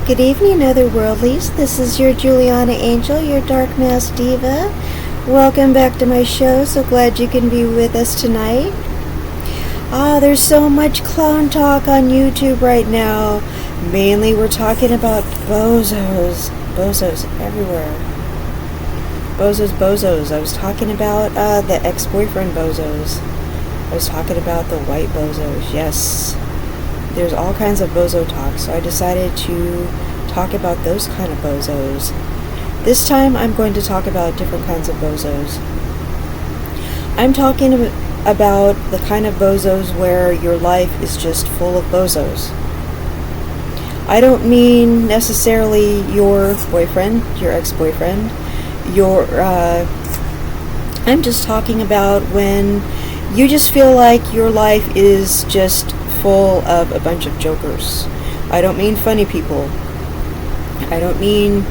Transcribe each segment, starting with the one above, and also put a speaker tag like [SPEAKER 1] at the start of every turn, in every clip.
[SPEAKER 1] Good evening, otherworldlies. This is your Juliana Angel, your Dark Mass Diva. Welcome back to my show. So glad you can be with us tonight. There's so much clown talk on YouTube right now. Mainly we're talking about bozos. Bozos everywhere. Bozos. I was talking about the ex-boyfriend bozos. I was talking about the white bozos. Yes. There's all kinds of bozo talk, so I decided to talk about those kind of bozos. This time I'm going to talk about different kinds of bozos. I'm talking about the kind of bozos where your life is just full of bozos. I don't mean necessarily your boyfriend, your ex-boyfriend, I'm just talking about when you just feel like your life is just full of a bunch of jokers. I don't mean funny people. I don't mean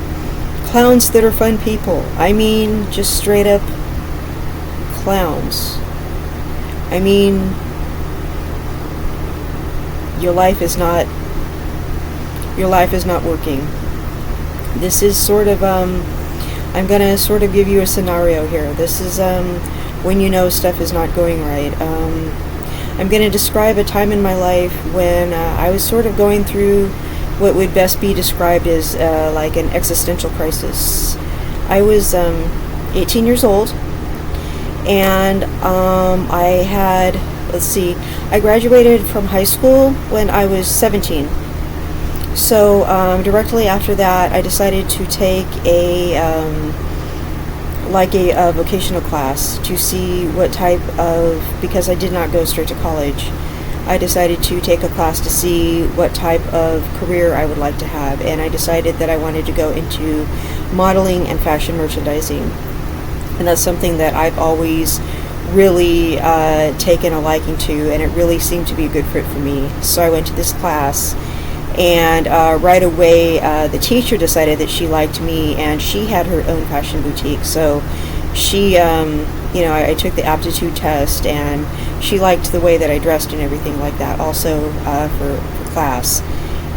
[SPEAKER 1] clowns that are fun people. I mean just straight up clowns. I mean your life is not working. This is sort of I'm gonna sort of give you a scenario here. This is when you know stuff is not going right. I'm going to describe a time in my life when I was sort of going through what would best be described as like an existential crisis. I was 18 years old, and I graduated from high school when I was 17. So directly after that, I decided to take a vocational class to see what type of, because I did not go straight to college, I decided to take a class to see what type of career I would like to have, and I decided that I wanted to go into modeling and fashion merchandising, and that's something that I've always really taken a liking to, and it really seemed to be a good fit for me. So I went to this class, and right away the teacher decided that she liked me, and she had her own fashion boutique. So she I took the aptitude test, and she liked the way that I dressed and everything like that also for class,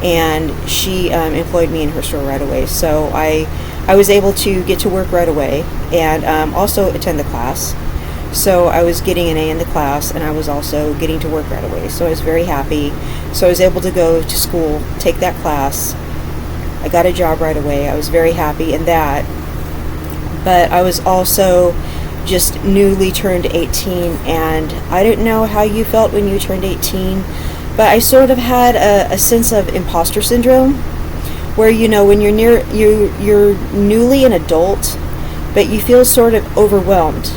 [SPEAKER 1] and she employed me in her store right away. So I was able to get to work right away, and also attend the class. So I was getting an A in the class, and I was also getting to work right away. So I was very happy. So I was able to go to school, take that class. I got a job right away. I was very happy in that. But I was also just newly turned 18, and I didn't know how you felt when you turned 18, but I sort of had a sense of imposter syndrome, where when you're newly an adult, but you feel sort of overwhelmed.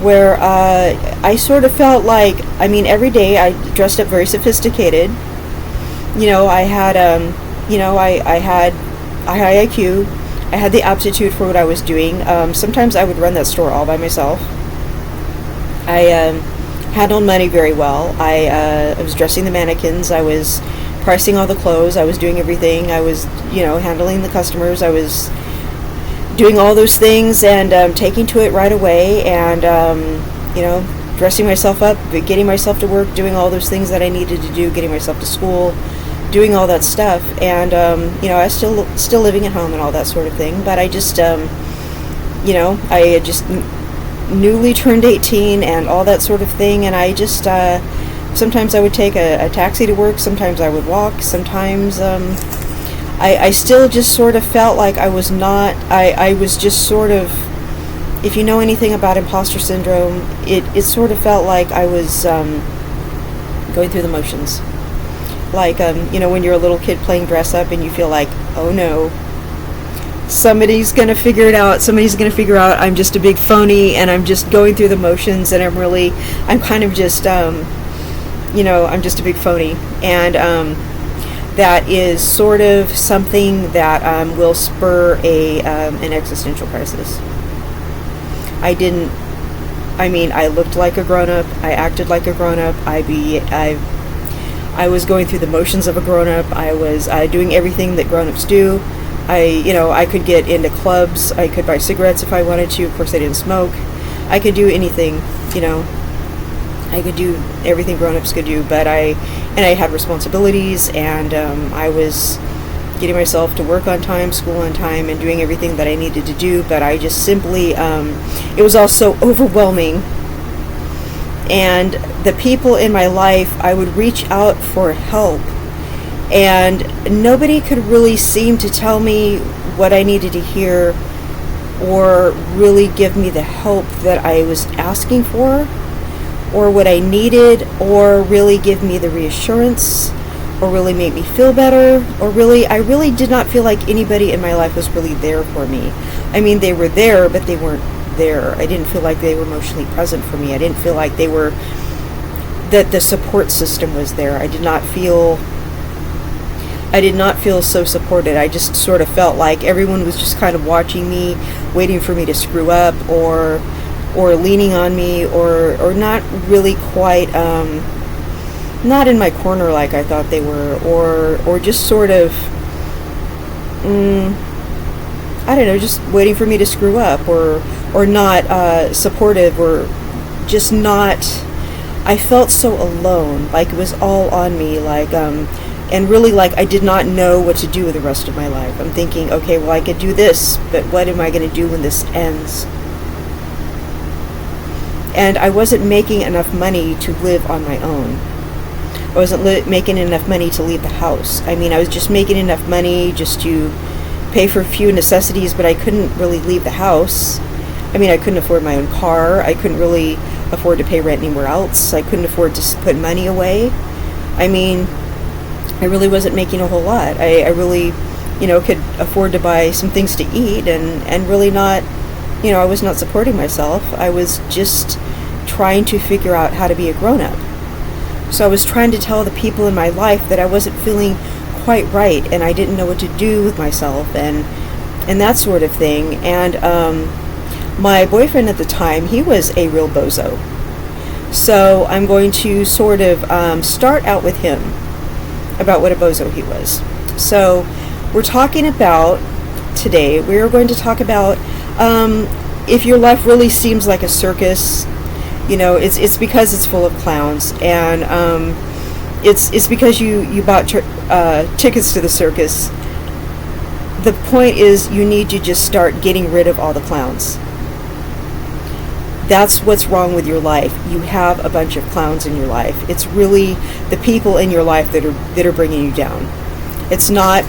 [SPEAKER 1] Where I sort of felt like, every day I dressed up very sophisticated. I had a high IQ. I had the aptitude for what I was doing. Sometimes I would run that store all by myself. I handled money very well. I was dressing the mannequins. I was pricing all the clothes. I was doing everything. I was, handling the customers. I was doing all those things and taking to it right away, and dressing myself up, getting myself to work, doing all those things that I needed to do, getting myself to school, doing all that stuff, and I still living at home and all that sort of thing. But I just I had just newly turned 18 and all that sort of thing, and I just sometimes I would take a taxi to work, sometimes I would walk, sometimes I still just sort of felt like I was not, I was just sort of, if you know anything about imposter syndrome, it sort of felt like I was going through the motions. Like, when you're a little kid playing dress up and you feel like, oh no, somebody's going to figure it out, I'm just a big phony, and I'm just going through the motions, and I'm kind of just, I'm just a big phony. And, that is sort of something that will spur an existential crisis. I looked like a grown-up. I acted like a grown-up. I was going through the motions of a grown-up. I was doing everything that grown-ups do. I could get into clubs. I could buy cigarettes if I wanted to. Of course, I didn't smoke. I could do anything, I could do everything grown-ups could do, but I had responsibilities, and I was, getting myself to work on time, school on time, and doing everything that I needed to do. But I just simply, it was all so overwhelming. And the people in my life, I would reach out for help, and nobody could really seem to tell me what I needed to hear, or really give me the help that I was asking for, or what I needed, or really give me the reassurance, or really make me feel better, or really, I really did not feel like anybody in my life was really there for me. I mean, they were there, but they weren't there. I didn't feel like they were emotionally present for me. I didn't feel like they were, that the support system was there. I did not feel so supported. I just sort of felt like everyone was just kind of watching me, waiting for me to screw up, or leaning on me, or not really quite, not in my corner like I thought they were, or just sort of, I don't know, just waiting for me to screw up, or not supportive, or just not. I felt so alone, like it was all on me, like, and really like I did not know what to do with the rest of my life. I'm thinking, okay, well, I could do this, but what am I going to do when this ends? And I wasn't making enough money to live on my own. I wasn't making enough money to leave the house. I mean, I was just making enough money just to pay for a few necessities, but I couldn't really leave the house. I mean, I couldn't afford my own car. I couldn't really afford to pay rent anywhere else. I couldn't afford to put money away. I mean, I really wasn't making a whole lot. I really, could afford to buy some things to eat, and really not, I was not supporting myself. I was just trying to figure out how to be a grown-up. So I was trying to tell the people in my life that I wasn't feeling quite right, and I didn't know what to do with myself, and that sort of thing. And my boyfriend at the time, he was a real bozo. So I'm going to sort of start out with him about what a bozo he was. So we're talking about, today, we're going to talk about if your life really seems like a circus. It's because it's full of clowns, and it's because you bought tickets to the circus. The point is, you need to just start getting rid of all the clowns. That's what's wrong with your life. You have a bunch of clowns in your life. It's really the people in your life that are bringing you down. It's not.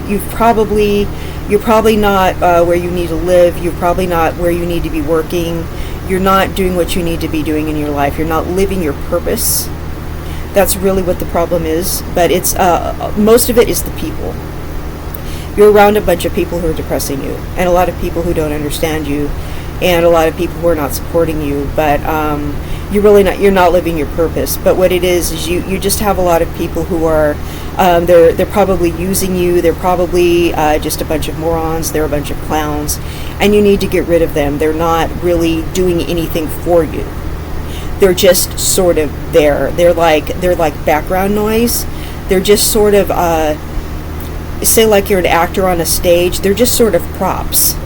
[SPEAKER 1] You're probably not where you need to live. You're probably not where you need to be working. You're not doing what you need to be doing in your life. You're not living your purpose. That's really what the problem is. But it's most of it is the people. You're around a bunch of people who are depressing you, and a lot of people who don't understand you, and a lot of people who are not supporting you. But you're not living your purpose. But what it is you just have a lot of people who are they're probably using you. They're probably just a bunch of morons. They're a bunch of clowns, and you need to get rid of them. They're not really doing anything for you. They're just sort of there. They're like background noise. They're just sort of say like you're an actor on a stage. They're just sort of props.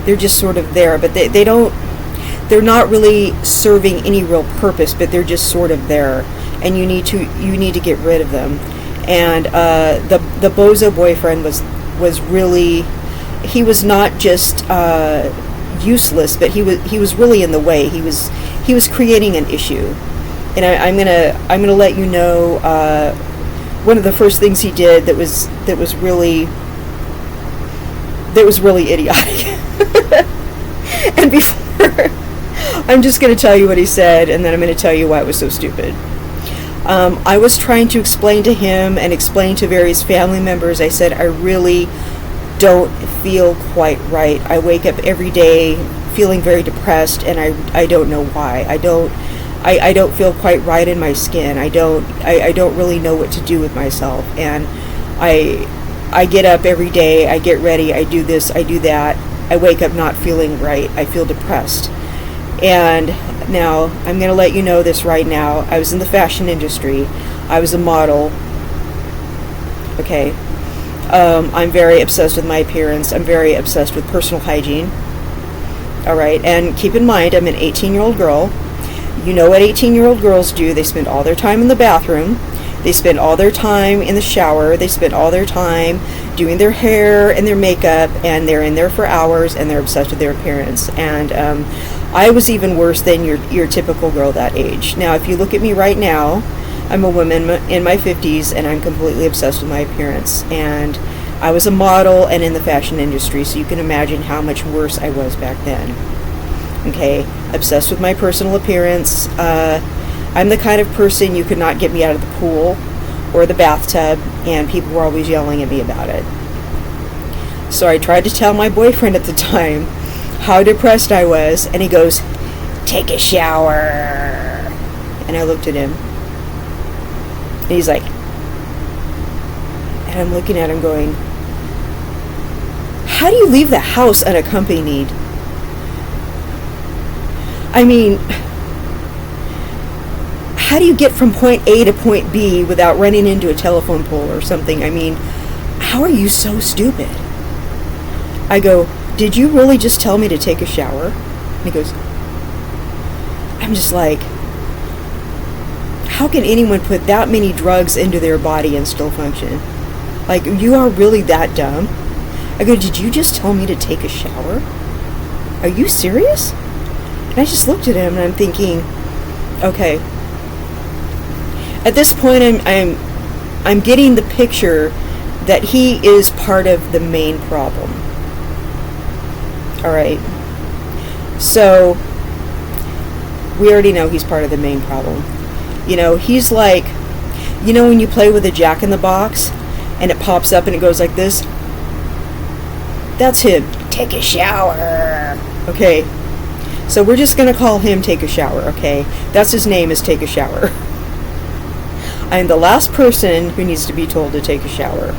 [SPEAKER 1] They're just sort of there, but they're not really serving any real purpose, but they're just sort of there, and you need to get rid of them. And the bozo boyfriend was really, he was not just useless, but he was really in the way. He was creating an issue, and I'm gonna let you know one of the first things he did that was really idiotic. And before, I'm just going to tell you what he said, and then I'm going to tell you why it was so stupid. I was trying to explain to him and explain to various family members. I said, I really don't feel quite right. I wake up every day feeling very depressed, and I don't know why. I don't feel quite right in my skin. I don't really know what to do with myself, and I get up every day, I get ready, I do this, I do that. I wake up not feeling right. I feel depressed. And now, I'm going to let you know this right now. I was in the fashion industry. I was a model. Okay. I'm very obsessed with my appearance. I'm very obsessed with personal hygiene. All right. And keep in mind, I'm an 18-year-old girl. You know what 18-year-old girls do. They spend all their time in the bathroom. They spend all their time in the shower. They spend all their time doing their hair and their makeup, and they're in there for hours, and they're obsessed with their appearance. And I was even worse than your typical girl that age. Now, if you look at me right now, I'm a woman in my 50s, and I'm completely obsessed with my appearance. And I was a model and in the fashion industry, so you can imagine how much worse I was back then. Okay, obsessed with my personal appearance. I'm the kind of person you could not get me out of the pool or the bathtub, and people were always yelling at me about it. So I tried to tell my boyfriend at the time how depressed I was, and he goes, "Take a shower." And I looked at him, and he's like, and I'm looking at him going, how do you leave the house unaccompanied? I mean, how do you get from point A to point B without running into a telephone pole or something? I mean, how are you so stupid? I go, did you really just tell me to take a shower? And he goes, I'm just like, how can anyone put that many drugs into their body and still function? Like, you are really that dumb? I go, did you just tell me to take a shower? Are you serious? And I just looked at him and I'm thinking, okay. At this point, I'm getting the picture that he is part of the main problem. All right. So we already know he's part of the main problem. You know, he's like, you know when you play with a jack-in-the-box and it pops up and it goes like this? That's him. Take a shower. Okay. So we're just going to call him Take a Shower, okay? That's his name, is Take a Shower. I'm the last person who needs to be told to take a shower,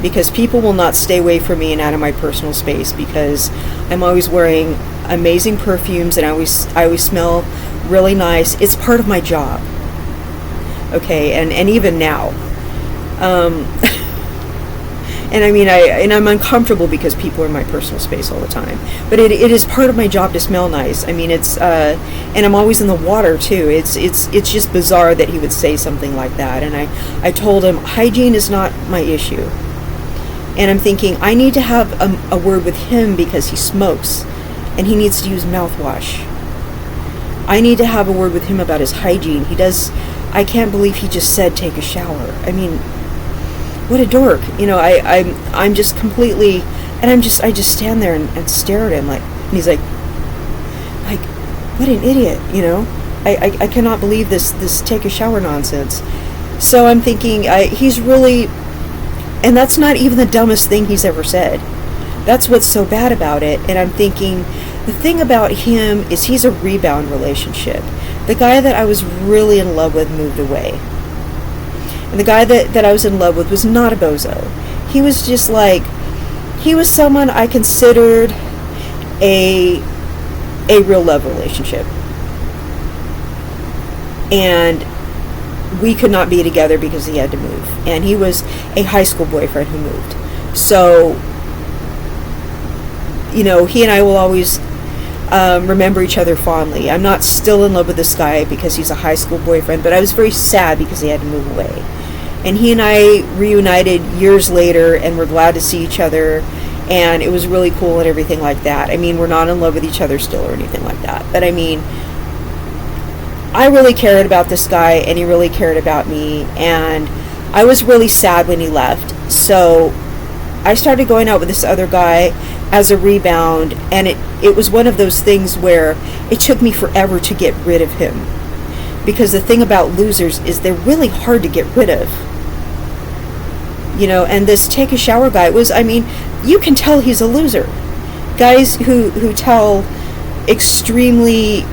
[SPEAKER 1] because people will not stay away from me and out of my personal space, because I'm always wearing amazing perfumes and I always smell really nice. It's part of my job. Okay, and even now. And I mean, I'm uncomfortable because people are in my personal space all the time. But it is part of my job to smell nice. I mean, it's and I'm always in the water too. It's just bizarre that he would say something like that. And I told him hygiene is not my issue. And I'm thinking I need to have a word with him because he smokes, and he needs to use mouthwash. I need to have a word with him about his hygiene. He does. I can't believe he just said take a shower. I mean, what a dork. You know, I'm just completely, and I just stand there and stare at him and he's like, what an idiot, you know? I cannot believe this take a shower nonsense. So I'm thinking, he's really, and that's not even the dumbest thing he's ever said. That's what's so bad about it. And I'm thinking, the thing about him is he's a rebound relationship. The guy that I was really in love with moved away. And the guy that I was in love with was not a bozo. He was just like, he was someone I considered a real love relationship. And we could not be together because he had to move. And he was a high school boyfriend who moved. So, you know, he and I will always remember each other fondly. I'm not still in love with this guy because he's a high school boyfriend, but I was very sad because he had to move away. And he and I reunited years later, and we're glad to see each other, and it was really cool and everything like that. I mean, we're not in love with each other still or anything like that, but I mean, I really cared about this guy, and he really cared about me, and I was really sad when he left. So I started going out with this other guy as a rebound, and it was one of those things where it took me forever to get rid of him, because the thing about losers is they're really hard to get rid of. You know, and this take a shower guy was, I mean, you can tell he's a loser. Guys who tell extremely,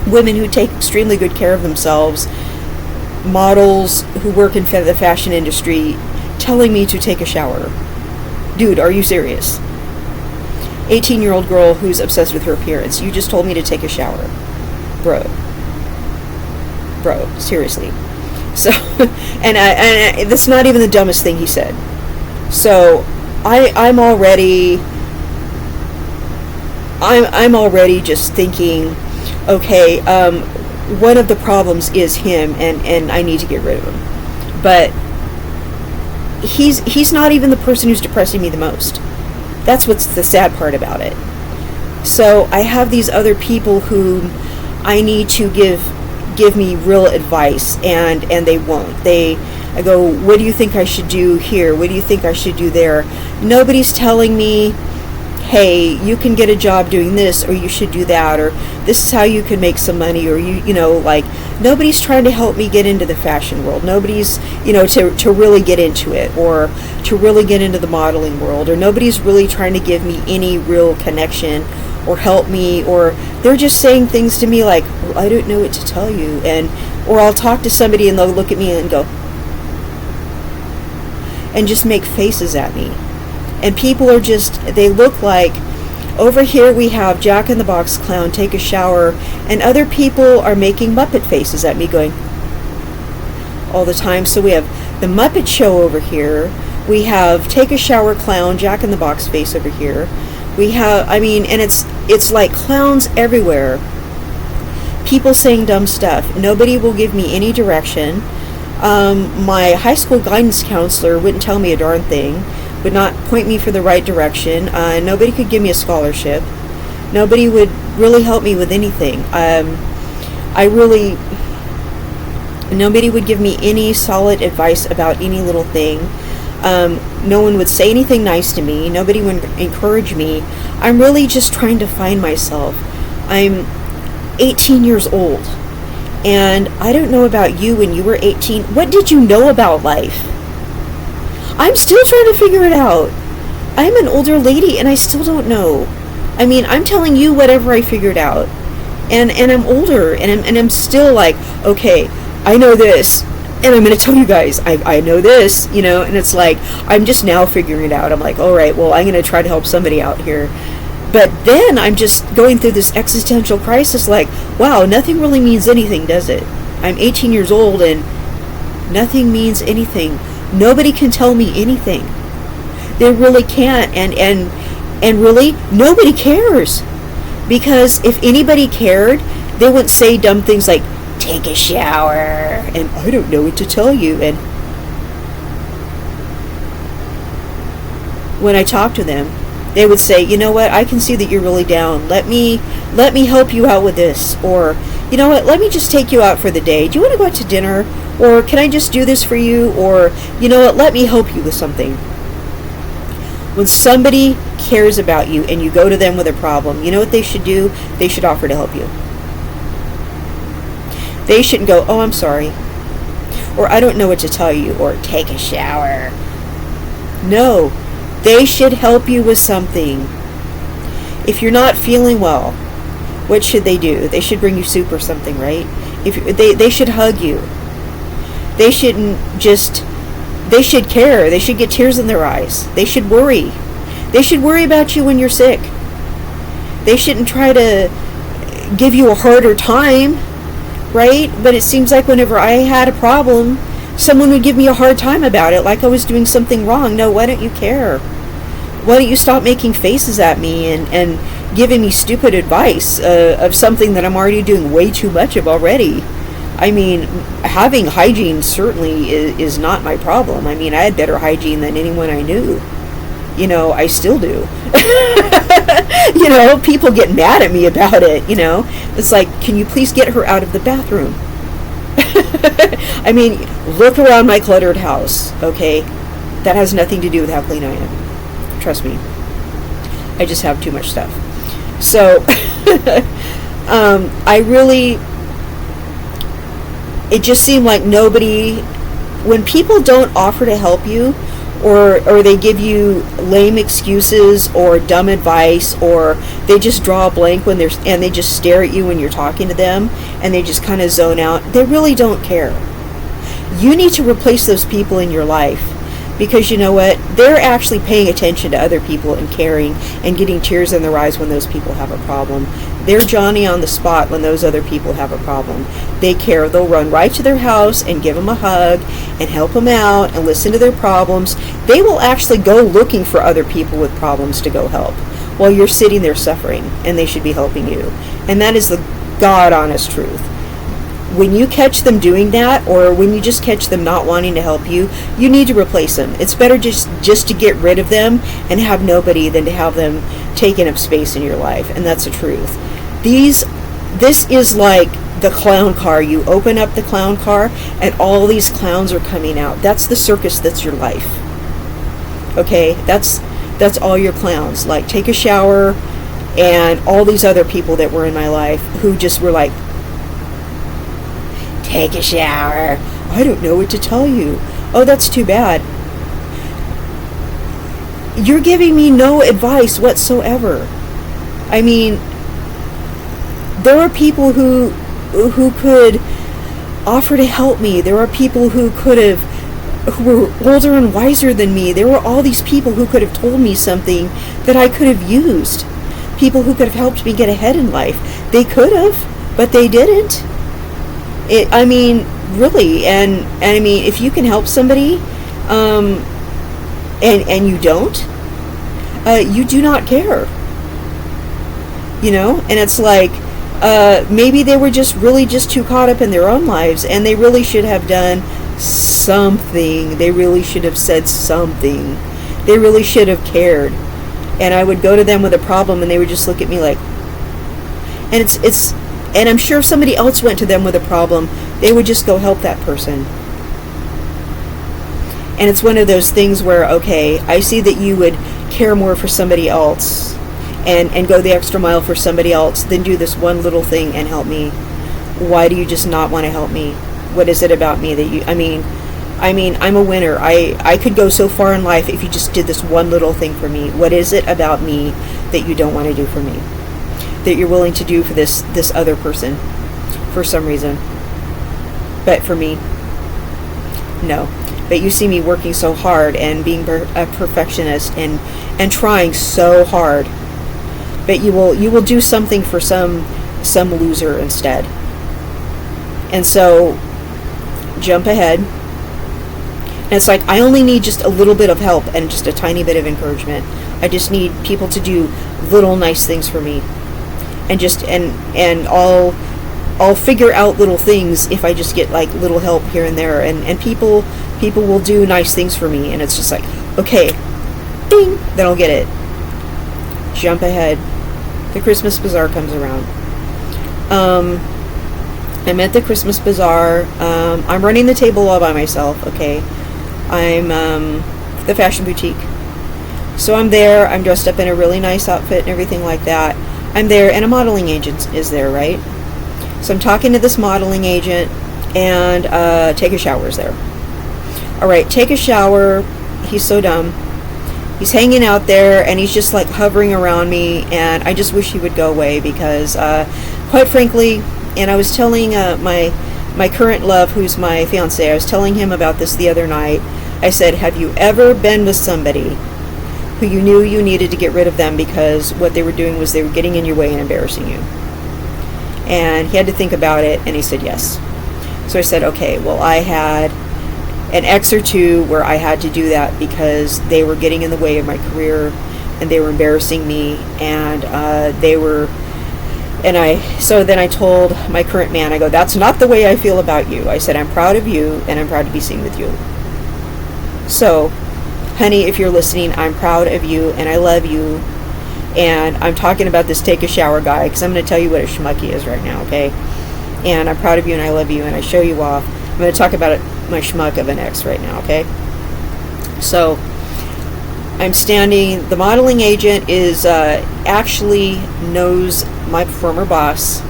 [SPEAKER 1] women who take extremely good care of themselves, models who work in the fashion industry, telling me to take a shower. Dude, are you serious? 18-year-old girl who's obsessed with her appearance. You just told me to take a shower. Bro, seriously. So, and that's not even the dumbest thing he said. So, I'm already just thinking, okay, one of the problems is him, and I need to get rid of him. But he's not even the person who's depressing me the most. That's what's the sad part about it. So I have these other people who I need to give me real advice, and they won't. I go, what do you think I should do here? What do you think I should do there? Nobody's telling me, hey, you can get a job doing this, or you should do that, or this is how you can make some money, or like, nobody's trying to help me get into the fashion world. Nobody's, to really get into it, or to really get into the modeling world, or nobody's really trying to give me any real connection or help me, or they're just saying things to me like, well, I don't know what to tell you, or I'll talk to somebody and they'll look at me and go, and just make faces at me. And people are just, they look like, over here we have Jack in the Box clown, take a shower, and other people are making Muppet faces at me going all the time. So we have the Muppet Show over here, we have take a shower clown, Jack in the Box face over here. We have, and it's like clowns everywhere. People saying dumb stuff. Nobody will give me any direction. My high school guidance counselor wouldn't tell me a darn thing, would not point me for the right direction. Nobody could give me a scholarship. Nobody would really help me with anything. Nobody would give me any solid advice about any little thing. No one would say anything nice to me. Nobody would encourage me. I'm really just trying to find myself. I'm 18 years old, and I don't know about you when you were 18. What did you know about life? I'm still trying to figure it out. I'm an older lady, and I still don't know. I'm telling you whatever I figured out, and I'm older, and I'm still like, okay, I know this, and I'm going to tell you guys, I know this, and it's like, I'm just now figuring it out. I'm like, all right, well, I'm going to try to help somebody out here. But then I'm just going through this existential crisis, like, wow, nothing really means anything, does it? I'm 18 years old, and nothing means anything. Nobody can tell me anything. They really can't, and really, nobody cares. Because if anybody cared, they wouldn't say dumb things like, take a shower, and I don't know what to tell you. And when I talk to them, they would say, you know what, I can see that you're really down. Let me help you out with this. Or, you know what, let me just take you out for the day. Do you want to go out to dinner? Or can I just do this for you? Or, you know what, let me help you with something. When somebody cares about you and you go to them with a problem, you know what they should do? They should offer to help you. They shouldn't go, oh, I'm sorry, or I don't know what to tell you, or take a shower. No, they should help you with something. If you're not feeling well, what should they do? They should bring you soup or something, right? They should hug you. They shouldn't just, they should care. They should get tears in their eyes. They should worry. They should worry about you when you're sick. They shouldn't try to give you a harder time. Right? But it seems like whenever I had a problem, someone would give me a hard time about it, like I was doing something wrong. No, why don't you care? Why don't you stop making faces at me and giving me stupid advice of something that I'm already doing way too much of already? Having hygiene certainly is not my problem. I had better hygiene than anyone I knew. I still do. People get mad at me about it, It's like, can you please get her out of the bathroom? Look around my cluttered house, okay? That has nothing to do with how clean I am. Trust me. I just have too much stuff. So, it just seemed like nobody, when people don't offer to help you, or they give you lame excuses or dumb advice, or they just draw a blank and they just stare at you when you're talking to them, and they just kind of zone out. They really don't care. You need to replace those people in your life, because you know what? They're actually paying attention to other people and caring and getting tears in their eyes when those people have a problem. They're Johnny on the spot when those other people have a problem. They care. They'll run right to their house and give them a hug and help them out and listen to their problems. They will actually go looking for other people with problems to go help while you're sitting there suffering, and they should be helping you. And that is the God honest truth. when you catch them doing that, or when you just catch them not wanting to help you, you need to replace them. It's better just to get rid of them and have nobody than to have them taking up space in your life. And that's the truth. This is like the clown car. You open up the clown car and all these clowns are coming out. That's the circus. That's your life. Okay, that's all your clowns. Like, take a shower, and all these other people that were in my life who just were like, take a shower, I don't know what to tell you. Oh, that's too bad. You're giving me no advice whatsoever. I mean, there are people who could offer to help me. There are people who were older and wiser than me. There were all these people who could have told me something that I could have used. People who could have helped me get ahead in life. They could have, but they didn't. I mean, really, and I mean, if you can help somebody, and you don't, you do not care. You know, and it's like, maybe they were just too caught up in their own lives, and they really should have done something. They really should have said something. They really should have cared. And I would go to them with a problem, and they would just look at me like, and and I'm sure if somebody else went to them with a problem, they would just go help that person. And it's one of those things where, okay, I see that you would care more for somebody else and go the extra mile for somebody else than do this one little thing and help me. Why do you just not want to help me? What is it about me that you, I mean, I'm a winner. I could go so far in life if you just did this one little thing for me. What is it about me that you don't want to do for me? That you're willing to do for this other person for some reason. But for me, no. But you see me working so hard and being a perfectionist and trying so hard. But you will do something for some loser instead. And so jump ahead. And it's like, I only need just a little bit of help and just a tiny bit of encouragement. I just need people to do little nice things for me. And I'll figure out little things if I just get like little help here and there. And people will do nice things for me. And it's just like, okay, ding, then I'll get it. Jump ahead. The Christmas Bazaar comes around. I'm at the Christmas Bazaar. I'm running the table all by myself, okay? I'm the fashion boutique. So I'm there. I'm dressed up in a really nice outfit and everything like that. I'm there, and a modeling agent is there, right? So I'm talking to this modeling agent, and Take a Shower's there. All right, Take a Shower. He's so dumb. He's hanging out there, and he's just like hovering around me, and I just wish he would go away because, quite frankly, and I was telling my current love, who's my fiance, I was telling him about this the other night. I said, have you ever been with somebody who you knew you needed to get rid of them because what they were doing was they were getting in your way and embarrassing you? And he had to think about it, and he said yes. So I said, okay, well, I had an ex or two where I had to do that because they were getting in the way of my career, and they were embarrassing me, and so then I told my current man, I go, that's not the way I feel about you. I said, I'm proud of you, and I'm proud to be seen with you. So, honey, if you're listening, I'm proud of you, and I love you, and I'm talking about this Take a Shower guy, because I'm going to tell you what a schmuck he is right now, okay? And I'm proud of you, and I love you, and I show you off. I'm going to talk about my schmuck of an ex right now, okay? So, I'm standing, the modeling agent is, actually knows my former boss,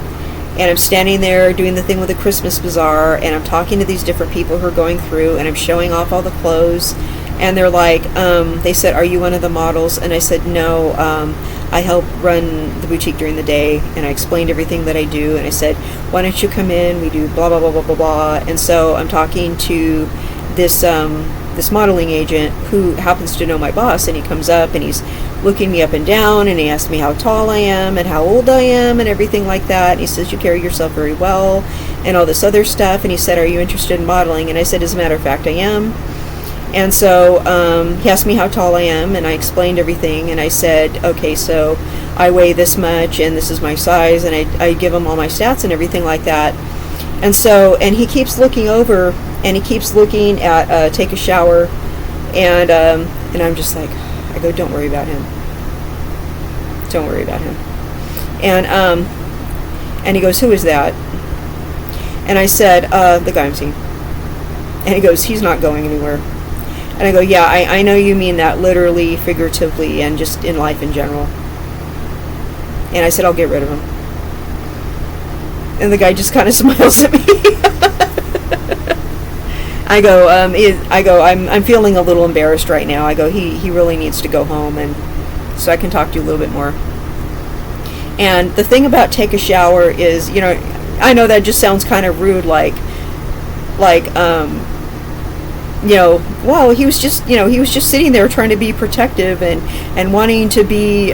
[SPEAKER 1] and I'm standing there doing the thing with the Christmas Bazaar, and I'm talking to these different people who are going through, and I'm showing off all the clothes, and they're like, they said, are you one of the models? And I said, no, I help run the boutique during the day, and I explained everything that I do, and I said, why don't you come in, we do blah, blah, blah, blah, blah, blah, and so I'm talking to this modeling agent who happens to know my boss, and he comes up, and he's looking me up and down, and he asks me how tall I am, and how old I am, and everything like that, and he says, you carry yourself very well, and all this other stuff, and he said, are you interested in modeling? And I said, as a matter of fact, I am. And so he asked me how tall I am, and I explained everything, and I said, okay, so I weigh this much, and this is my size, and I give him all my stats and everything like that. And he keeps looking over, and he keeps looking at take a shower, and I'm just like, I go, don't worry about him. Don't worry about him. And he goes, who is that? And I said, the guy I'm seeing. And he goes, he's not going anywhere. And I go, yeah, I know you mean that literally, figuratively, and just in life in general. And I said, I'll get rid of him. And the guy just kind of smiles at me. I go, I'm feeling a little embarrassed right now. I go, he really needs to go home, and so I can talk to you a little bit more. And the thing about take a shower is, I know that just sounds kind of rude, well, he was just sitting there trying to be protective and wanting to be,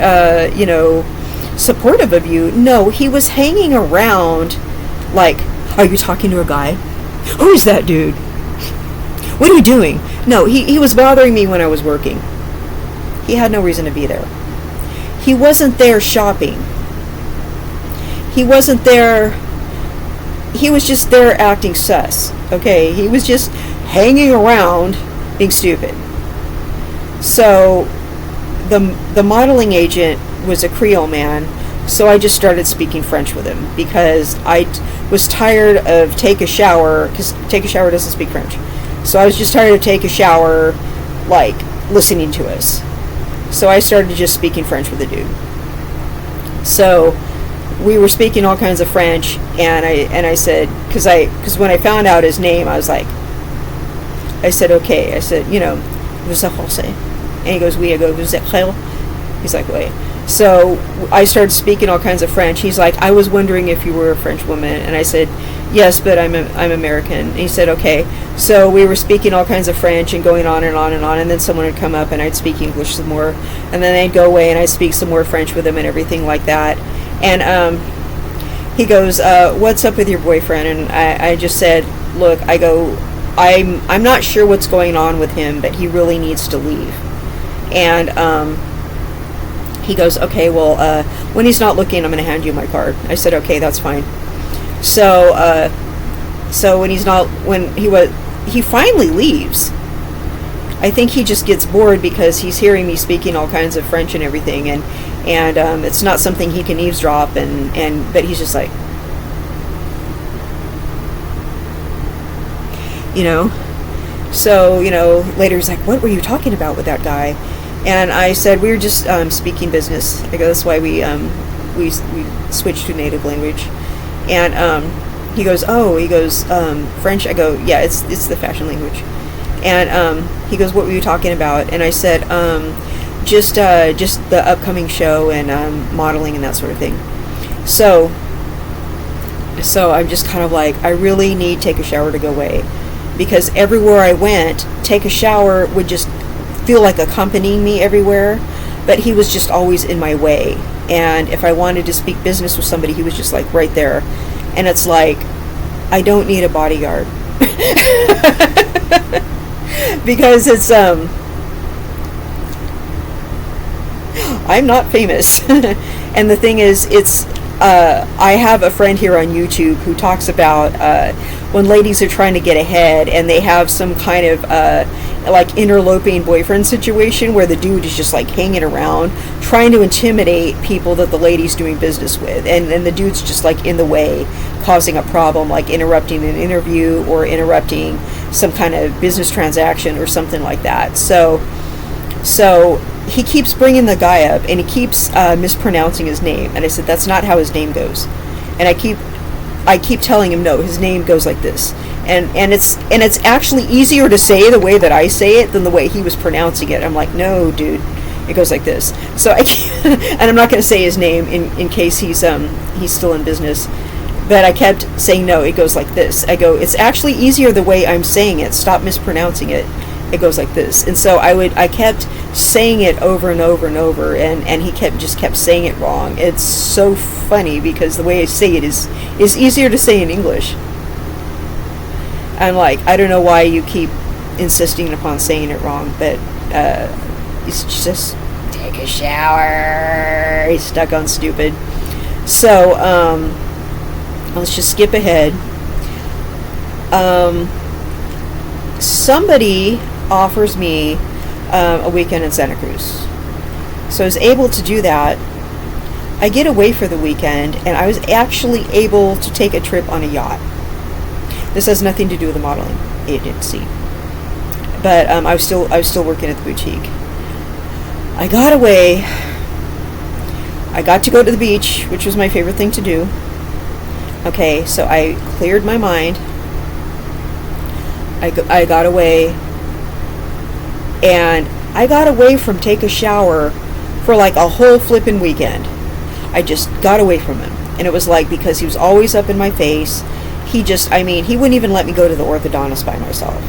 [SPEAKER 1] supportive of you. No, he was hanging around like, are you talking to a guy? Who is that dude? What are you doing? No, he was bothering me when I was working. He had no reason to be there. He wasn't there shopping. He wasn't there. He was just there acting sus. Okay? He was just hanging around being stupid. So the modeling agent was a Creole man, so I just started speaking French with him because I was tired of take a shower, because take a shower doesn't speak French. So I was just tired of take a shower, like, listening to us. So I started just speaking French with the dude. So we were speaking all kinds of French, and I said, because when I found out his name, I was like, I said, okay. I said, vous êtes français? And he goes, oui. I go, vous êtes créole? He's like, oui. So I started speaking all kinds of French. He's like, I was wondering if you were a French woman. And I said, yes, but I'm American. And he said, okay. So we were speaking all kinds of French and going on and on and on. And then someone would come up and I'd speak English some more. And then they'd go away and I'd speak some more French with him and everything like that. And he goes, what's up with your boyfriend? And I just said, look, I go, I'm not sure what's going on with him, but he really needs to leave. And he goes, okay, well, when he's not looking, I'm going to hand you my card. I said, okay, that's fine. So when he finally leaves. I think he just gets bored because he's hearing me speaking all kinds of French and everything, and it's not something he can eavesdrop, but he's just like, So, later he's like, what were you talking about with that guy? And I said, we were just speaking business. I go, that's why we switched to native language. And he goes, French? I go, yeah, it's the fashion language. And he goes, what were you talking about? And I said, just the upcoming show and modeling and that sort of thing. So I'm just kind of like, I really need Take a Shower to go away, because everywhere I went, Take a Shower would just feel like accompanying me everywhere, but he was just always in my way. And if I wanted to speak business with somebody, he was just like right there. And it's like, I don't need a bodyguard. Because it's I'm not famous. And the thing is, it's I have a friend here on YouTube who talks about when ladies are trying to get ahead and they have some kind of like interloping boyfriend situation where the dude is just like hanging around trying to intimidate people that the lady's doing business with, and the dude's just like in the way, causing a problem, like interrupting an interview or interrupting some kind of business transaction or something like that. So he keeps bringing the guy up and he keeps mispronouncing his name, and I said, that's not how his name goes. And I keep telling him, no, his name goes like this. And it's actually easier to say the way that I say it than the way he was pronouncing it. I'm like, no, dude, it goes like this. So and I'm not going to say his name in case he's still in business. But I kept saying, no, it goes like this. I go, it's actually easier the way I'm saying it. Stop mispronouncing it. It goes like this. And so I kept saying it over and over and over, and he kept saying it wrong. It's so funny because the way I say it is easier to say in English. I'm like, I don't know why you keep insisting upon saying it wrong, but it's just take a shower. He's stuck on stupid. So let's just skip ahead. Um, Somebody offers me a weekend in Santa Cruz. So I was able to do that. I get away for the weekend, and I was actually able to take a trip on a yacht. This has nothing to do with the modeling agency, but I was still working at the boutique. I got away. I got to go to the beach, which was my favorite thing to do. Okay, so I cleared my mind. I got away, and I got away from take a shower for like a whole flippin' weekend. I just got away from him, and it was like, because he was always up in my face. He wouldn't even let me go to the orthodontist by myself.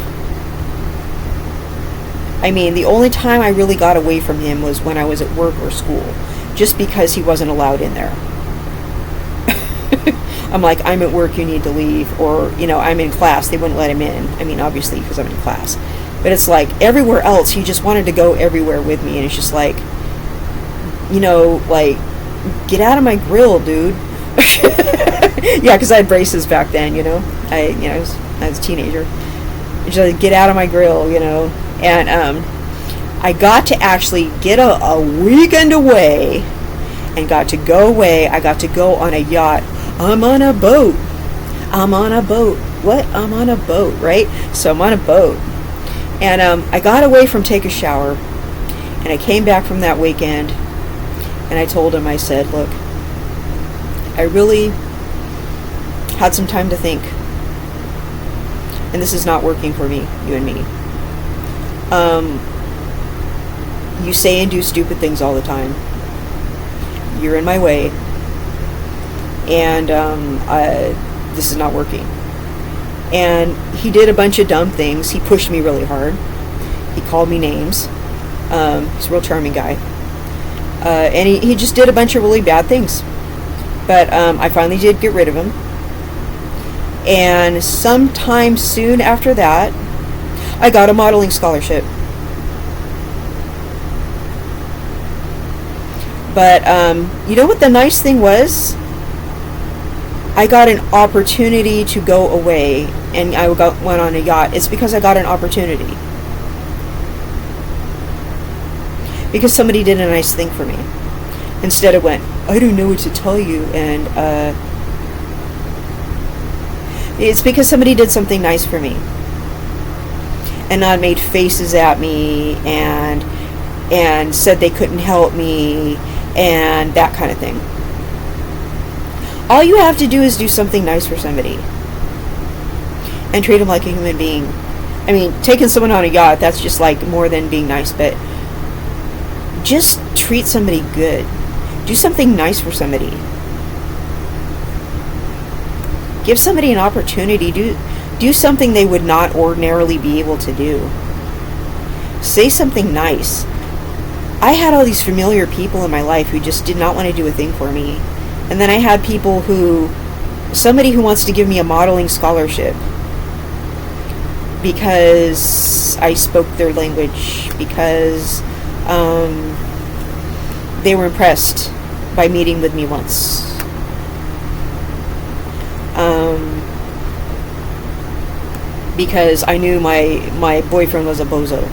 [SPEAKER 1] I mean, the only time I really got away from him was when I was at work or school, just because he wasn't allowed in there. I'm like, I'm at work, you need to leave, or, I'm in class, they wouldn't let him in. I mean, obviously, because I'm in class. But it's like, everywhere else, he just wanted to go everywhere with me, and it's just like, like, get out of my grill, dude. Yeah, because I had braces back then, I was a teenager. Just like, get out of my grill, and I got to actually get a weekend away, and got to go away. I got to go on a yacht. I'm on a boat. What? I'm on a boat, right? So I'm on a boat, and I got away from take a shower, and I came back from that weekend, and I told him, I said, look, I really had some time to think, and this is not working for me, you and me. You say and do stupid things all the time. You're in my way, and this is not working. And he did a bunch of dumb things. He pushed me really hard. He called me names. He's a real charming guy. And he just did a bunch of really bad things. But I finally did get rid of him. And sometime soon after that, I got a modeling scholarship. But you know what the nice thing was? I got an opportunity to go away, and I went on a yacht. It's because I got an opportunity. Because somebody did a nice thing for me. Instead it went, I don't know what to tell you, and it's because somebody did something nice for me. And not made faces at me, and said they couldn't help me, and that kind of thing. All you have to do is do something nice for somebody, and treat them like a human being. I mean, taking someone on a yacht, that's just like more than being nice, but just treat somebody good. Do something nice for somebody. Give somebody an opportunity. Do something they would not ordinarily be able to do. Say something nice. I had all these familiar people in my life who just did not want to do a thing for me. And then I had people somebody who wants to give me a modeling scholarship because I spoke their language, because they were impressed by meeting with me once. Because I knew my boyfriend was a bozo.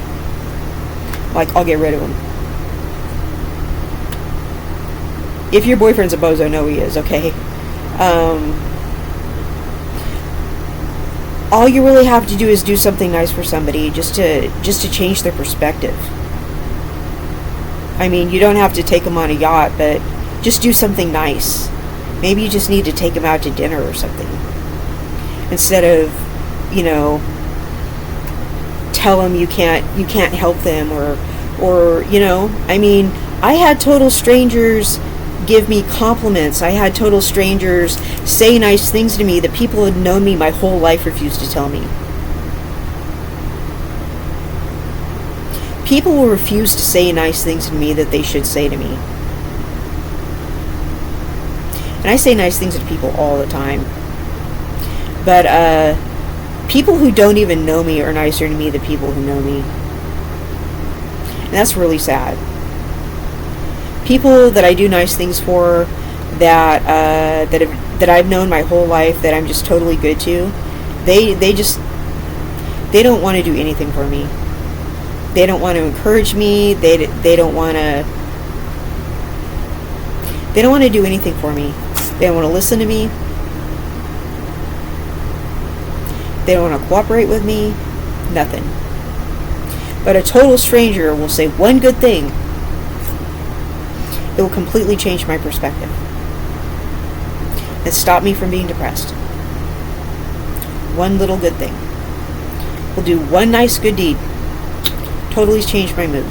[SPEAKER 1] Like, I'll get rid of him. If your boyfriend's a bozo, know he is, okay? All you really have to do is do something nice for somebody, just to change their perspective. I mean, you don't have to take them on a yacht, but just do something nice. Maybe you just need to take them out to dinner or something. Instead of, tell them you can't help them, or I mean, I had total strangers give me compliments. I had total strangers say nice things to me that people who had known me my whole life refused to tell me. People will refuse to say nice things to me that they should say to me. And I say nice things to people all the time. But people who don't even know me are nicer to me than people who know me. And that's really sad. People that I do nice things for, that I've known my whole life, that I'm just totally good to, They don't want to do anything for me. They don't want to encourage me. They don't want to do anything for me. They don't want to listen to me. They don't want to cooperate with me. Nothing. But a total stranger will say one good thing. It will completely change my perspective and stop me from being depressed. One little good thing will do one nice good deed. Totally change my mood.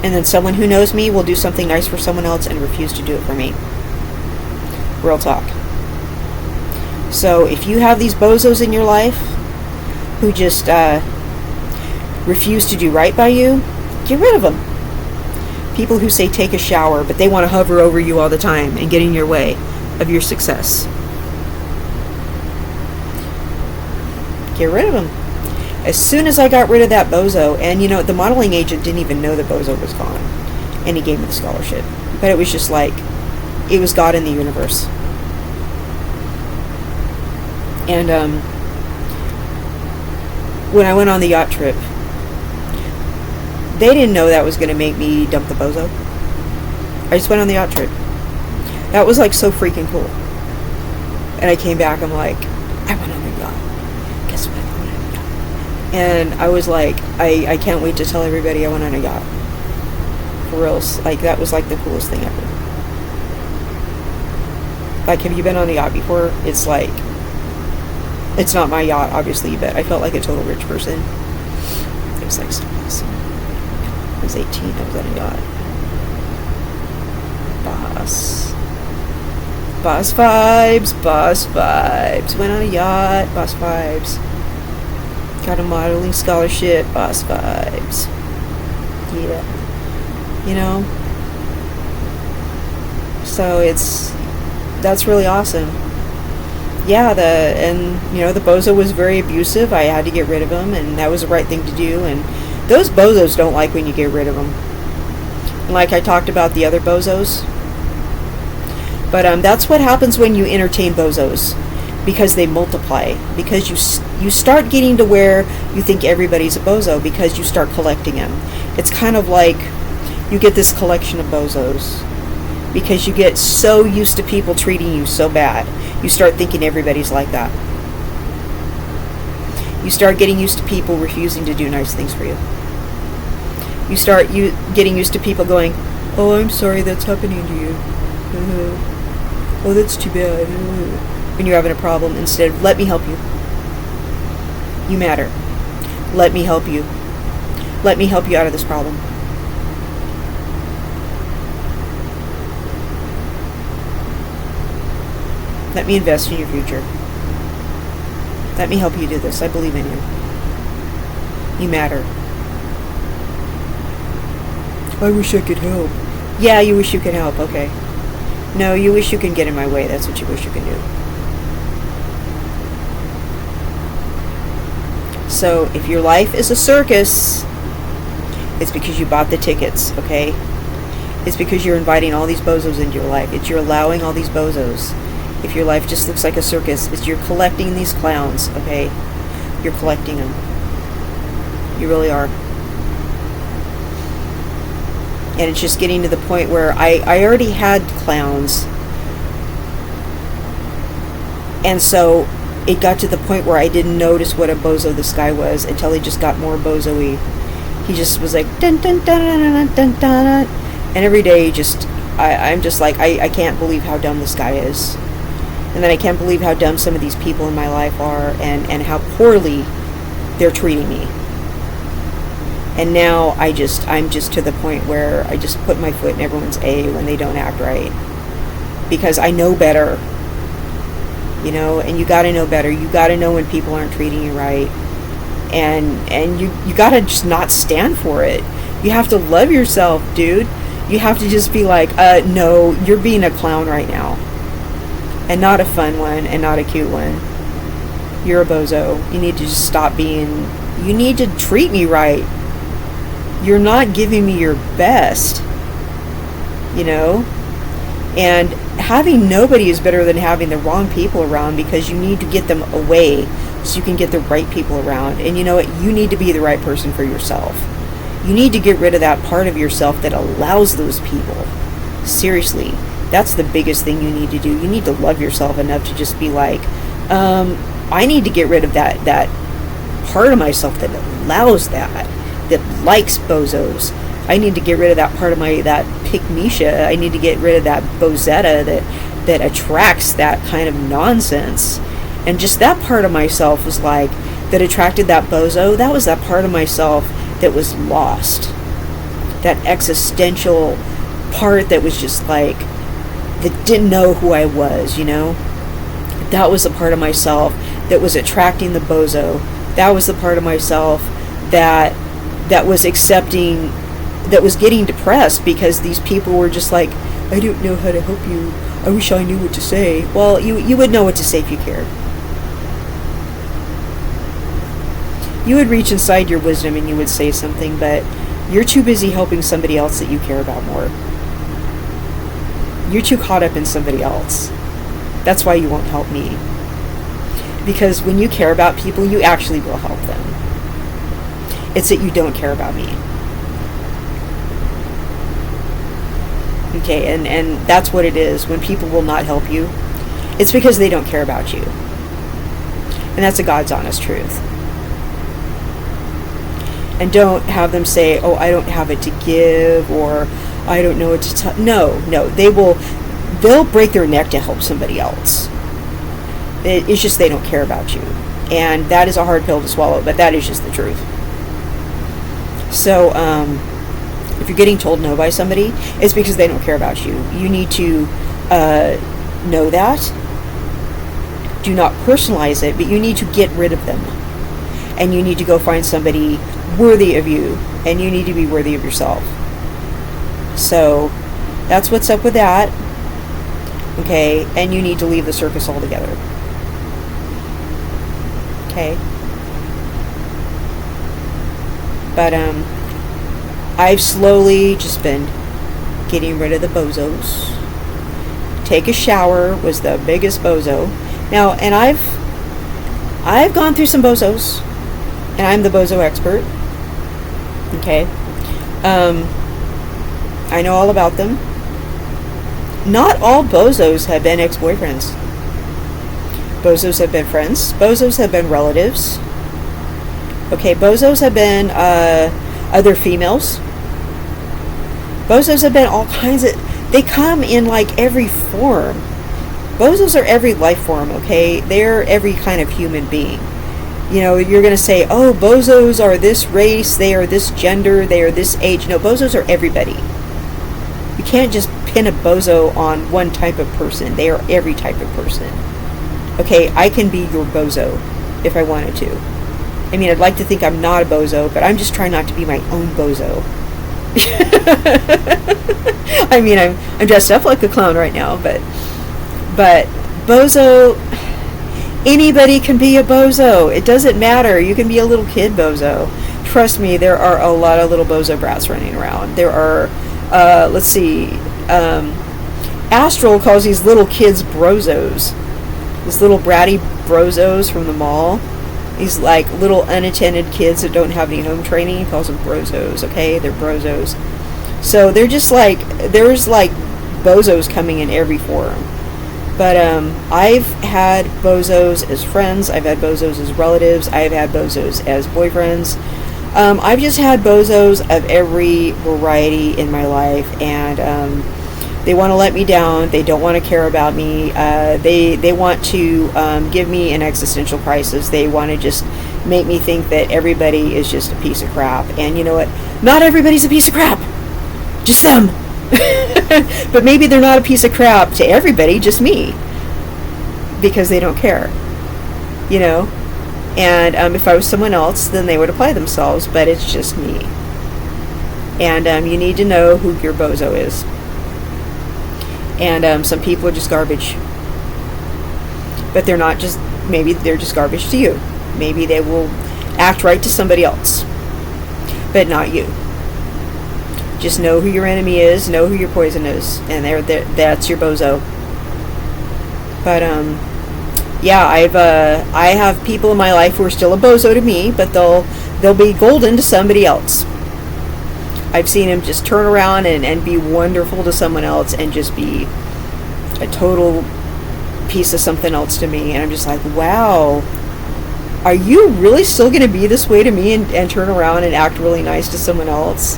[SPEAKER 1] And then someone who knows me will do something nice for someone else and refuse to do it for me. Real talk. So if you have these bozos in your life who just refuse to do right by you, get rid of them. People who say take a shower, but they want to hover over you all the time and get in your way of your success. Get rid of them. As soon as I got rid of that bozo, and the modeling agent didn't even know the bozo was gone, and he gave me the scholarship. But it was just like, it was God in the universe. And when I went on the yacht trip, they didn't know that was going to make me dump the bozo. I just went on the yacht trip. That was like so freaking cool. And I came back, I'm like, I went on a yacht. Guess what? I went on a yacht. And I was like, I can't wait to tell everybody I went on a yacht. For reals. Like, that was like the coolest thing ever. Like, have you been on a yacht before? It's like, it's not my yacht, obviously, but I felt like a total rich person. It was like so awesome. I was 18, I was on a yacht. Boss vibes. Went on a yacht, boss vibes. Got a modeling scholarship, boss vibes. Yeah. So that's really awesome. Yeah, the bozo was very abusive. I had to get rid of him, and that was the right thing to do. And those bozos don't like when you get rid of them. And like I talked about the other bozos. But that's what happens when you entertain bozos, because they multiply. Because you start getting to where you think everybody's a bozo because you start collecting them. It's kind of like you get this collection of bozos because you get so used to people treating you so bad. You start thinking everybody's like that. You start getting used to people refusing to do nice things for you. You start getting used to people going, "Oh, I'm sorry that's happening to you. Oh, that's too bad." When you're having a problem, instead of, "Let me help you. You matter. Let me help you. Let me help you out of this problem." Let me invest in your future. Let me help you do this. I believe in you. You matter. I wish I could help. Yeah, you wish you could help. Okay. No, you wish you can get in my way. That's what you wish you can do. So, if your life is a circus, it's because you bought the tickets, okay? It's because you're inviting all these bozos into your life. It's you're allowing all these bozos. If your life just looks like a circus, it's you're collecting these clowns, okay? You're collecting them. You really are. And it's just getting to the point where I already had clowns. And so it got to the point where I didn't notice what a bozo this guy was until he just got more bozo-y. He just was like, dun dun dun dun dun dun dun. And every day I'm just like, I can't believe how dumb this guy is. And then I can't believe how dumb some of these people in my life are, and how poorly they're treating me. And now I'm just to the point where I just put my foot in everyone's A when they don't act right. Because I know better. And you gotta know better. You gotta know when people aren't treating you right. And you gotta just not stand for it. You have to love yourself, dude. You have to just be like, no, you're being a clown right now. And not a fun one, and not a cute one. You're a bozo. You need to just stop being... You need to treat me right. You're not giving me your best. And having nobody is better than having the wrong people around, because you need to get them away so you can get the right people around. And you know what? You need to be the right person for yourself. You need to get rid of that part of yourself that allows those people. Seriously, that's the biggest thing you need to do. You need to love yourself enough to just be like, I need to get rid of that part of myself that allows that likes bozos. I need to get rid of that part of that pygmisha. I need to get rid of that bozetta that attracts that kind of nonsense. And just that part of myself was like, that attracted that bozo, that was that part of myself that was lost. That existential part that was just like, that didn't know who I was, you know? That was the part of myself that was attracting the bozo. That was the part of myself that was accepting, that was getting depressed because these people were just like, I don't know how to help you. I wish I knew what to say. Well, you would know what to say if you cared. You would reach inside your wisdom and you would say something, but you're too busy helping somebody else that you care about more. You're too caught up in somebody else. That's why you won't help me. Because when you care about people, you actually will help them. It's that you don't care about me. Okay, and that's what it is. When people will not help you, it's because they don't care about you. And that's a God's honest truth. And don't have them say, oh, I don't have it to give, or I don't know what to tell. No, they'll break their neck to help somebody else. It's just they don't care about you. And that is a hard pill to swallow, but that is just the truth. So, if you're getting told no by somebody, it's because they don't care about you. You need to know that. Do not personalize it, but you need to get rid of them. And you need to go find somebody worthy of you, and you need to be worthy of yourself. So that's what's up with that. Okay, and you need to leave the circus altogether. Okay. But I've slowly just been getting rid of the bozos. Take a shower was the biggest bozo. Now, and I've gone through some bozos, and I'm the bozo expert. Okay. I know all about them. Not all bozos have been ex-boyfriends. Bozos have been friends. Bozos have been relatives. Okay, bozos have been other females. Bozos have been all kinds of... They come in like every form. Bozos are every life form, okay? They're every kind of human being. You know, you're going to say, oh, bozos are this race, they are this gender, they are this age. No, bozos are everybody. You can't just pin a bozo on one type of person. They are every type of person. Okay, I can be your bozo if I wanted to. I mean, I'd like to think I'm not a bozo, but I'm just trying not to be my own bozo. I mean, I'm dressed up like a clown right now, but bozo, anybody can be a bozo. It doesn't matter. You can be a little kid bozo. Trust me, there are a lot of little bozo brats running around. There are, let's see, Astral calls these little kids brozos. These little bratty brozos from the mall. These like little unattended kids that don't have any home training. He calls them brozos, okay? They're brozos. So they're just like, there's like bozos coming in every form. But I've had bozos as friends. I've had bozos as relatives. I've had bozos as boyfriends. I've just had bozos of every variety in my life, and they want to let me down. They don't want to care about me. They want to give me an existential crisis. They want to just make me think that everybody is just a piece of crap. And you know what? Not everybody's a piece of crap. Just some. But maybe they're not a piece of crap to everybody, just me. Because they don't care. You know? And if I was someone else, then they would apply themselves, but it's just me. And you need to know who your bozo is. And some people are just garbage. But they're not just, maybe they're just garbage to you. Maybe they will act right to somebody else, but not you. Just know who your enemy is, know who your poison is, and that's your bozo. But yeah, I have people in my life who are still a bozo to me, but they'll be golden to somebody else. I've seen him just turn around and be wonderful to someone else and just be a total piece of something else to me. And I'm just like, wow, are you really still going to be this way to me and turn around and act really nice to someone else?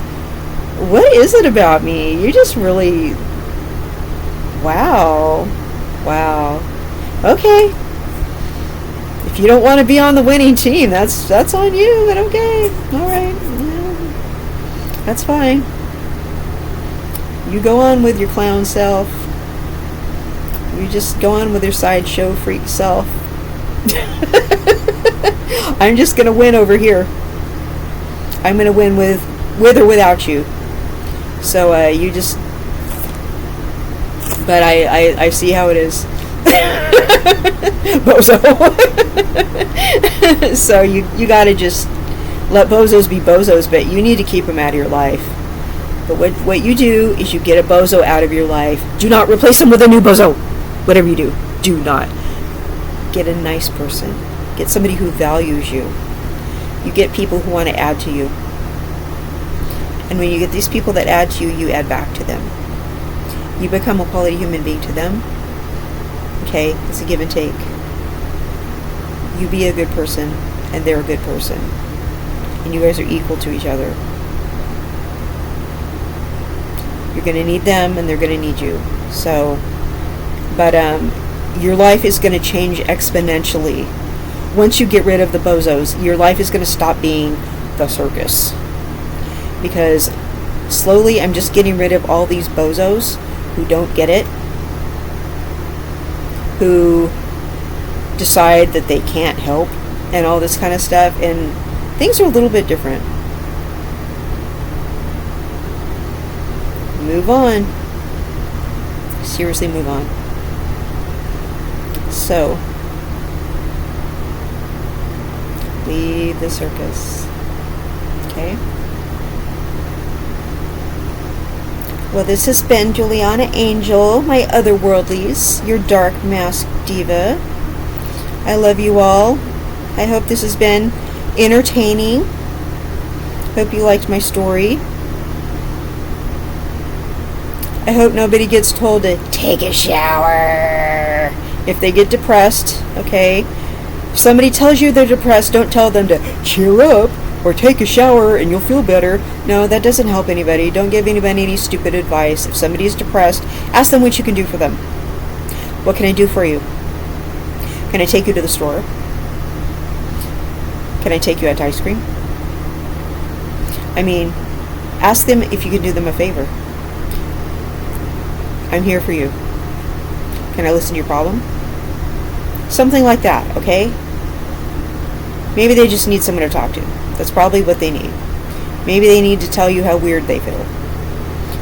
[SPEAKER 1] What is it about me? You just really, wow. Okay. If you don't want to be on the winning team, that's on you, but okay. All right. Yeah, that's fine. You go on with your clown self. You just go on with your sideshow freak self. I'm just going to win over here. I'm going to win with or without you. So you just... But I see how it is. Bozo. So you got to just let bozos be bozos, but you need to keep them out of your life. But what you do is you get a bozo out of your life. Do not replace him with a new bozo. Whatever you do not. Get a nice person. Get somebody who values you. You get people who want to add to you. And when you get these people that add to you, you add back to them. You become a quality human being to them. Okay? It's a give and take. You be a good person, and they're a good person. And you guys are equal to each other. You're going to need them, and they're going to need you. So, but your life is going to change exponentially. Once you get rid of the bozos, your life is going to stop being the circus. Because slowly I'm just getting rid of all these bozos who don't get it, who decide that they can't help, and all this kind of stuff, and things are a little bit different. Move on. Seriously, move on. So, leave the circus. Okay? Well, this has been Juliana Angel, my otherworldlies, your dark masked diva. I love you all. I hope this has been entertaining. Hope you liked my story. I hope nobody gets told to take a shower if they get depressed, okay? If somebody tells you they're depressed, don't tell them to cheer up or take a shower and you'll feel better. No, that doesn't help anybody. Don't give anybody any stupid advice. If somebody is depressed, ask them what you can do for them. What can I do for you? Can I take you to the store? Can I take you out to ice cream? I mean, ask them if you can do them a favor. I'm here for you. Can I listen to your problem? Something like that, okay? Maybe they just need someone to talk to. That's probably what they need. Maybe they need to tell you how weird they feel.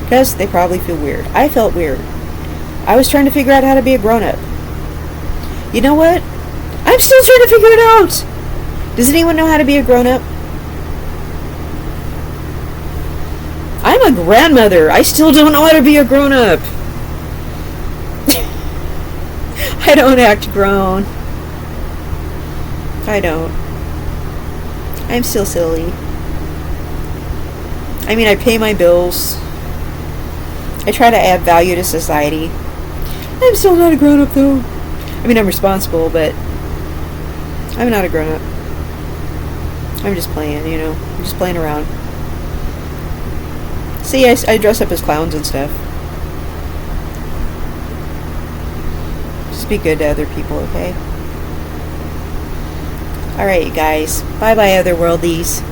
[SPEAKER 1] Because they probably feel weird. I felt weird. I was trying to figure out how to be a grown-up. You know what? I'm still trying to figure it out. Does anyone know how to be a grown-up? I'm a grandmother. I still don't know how to be a grown-up. I don't act grown. I don't. I'm still silly. I mean, I pay my bills. I try to add value to society. I'm still not a grown-up, though. I mean, I'm responsible, but I'm not a grown-up. I'm just playing, you know. I'm just playing around. See, I dress up as clowns and stuff. Just be good to other people, okay? Alright, you guys. Bye-bye, otherworldies.